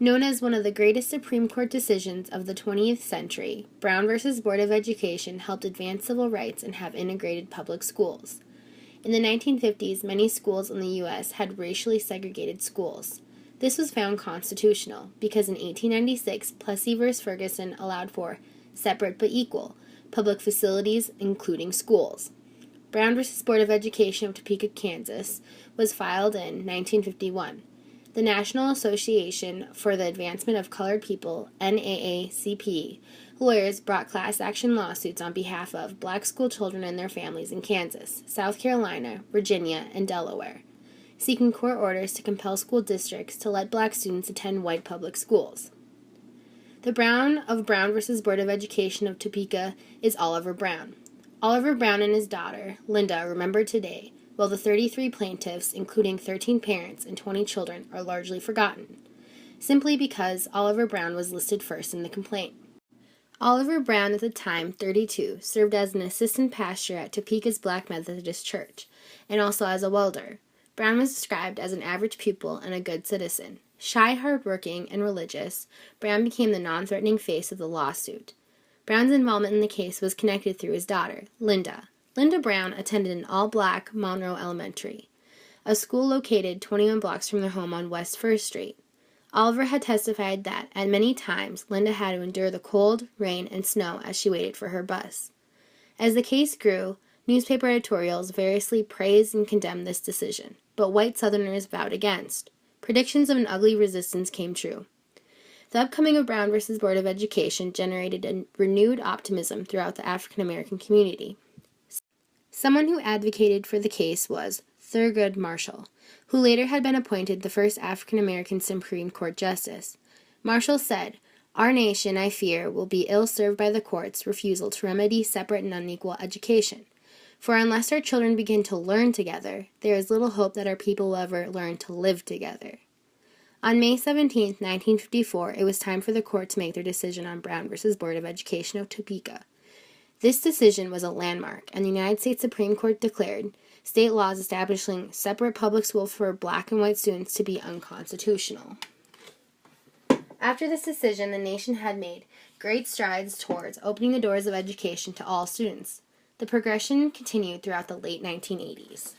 Known as one of the greatest Supreme Court decisions of the 20th century, Brown v. Board of Education helped advance civil rights and have integrated public schools. In the 1950s, many schools in the U.S. had racially segregated schools. This was found constitutional because in 1896, Plessy v. Ferguson allowed for separate but equal public facilities, including schools. Brown v. Board of Education of Topeka, Kansas, was filed in 1951. The National Association for the Advancement of Colored People, NAACP, lawyers brought class action lawsuits on behalf of black school children and their families in Kansas, South Carolina, Virginia, and Delaware, seeking court orders to compel school districts to let black students attend white public schools. The Brown of Brown v. Board of Education of Topeka is Oliver Brown. Oliver Brown and his daughter, Linda, are remembered today, while the 33 plaintiffs, including 13 parents and 20 children, are largely forgotten, simply because Oliver Brown was listed first in the complaint. Oliver Brown, at the time 32, served as an assistant pastor at Topeka's Black Methodist Church, and also as a welder. Brown was described as an average pupil and a good citizen. Shy, hardworking, and religious, Brown became the non-threatening face of the lawsuit. Brown's involvement in the case was connected through his daughter, Linda. Linda Brown attended an all-black Monroe Elementary, a school located 21 blocks from their home on West 1st Street. Oliver had testified that, at many times, Linda had to endure the cold, rain, and snow as she waited for her bus. As the case grew, newspaper editorials variously praised and condemned this decision, but white Southerners vowed against. Predictions of an ugly resistance came true. The upcoming of Brown v. Board of Education generated a renewed optimism throughout the African American community. Someone who advocated for the case was Thurgood Marshall, who later had been appointed the first African American Supreme Court Justice. Marshall said, "Our nation, I fear, will be ill served by the court's refusal to remedy separate and unequal education. For unless our children begin to learn together, there is little hope that our people will ever learn to live together." On May 17, 1954, it was time for the court to make their decision on Brown v. Board of Education of Topeka. This decision was a landmark, and the United States Supreme Court declared state laws establishing separate public schools for black and white students to be unconstitutional. After this decision, the nation had made great strides towards opening the doors of education to all students. The progression continued throughout the late 1980s.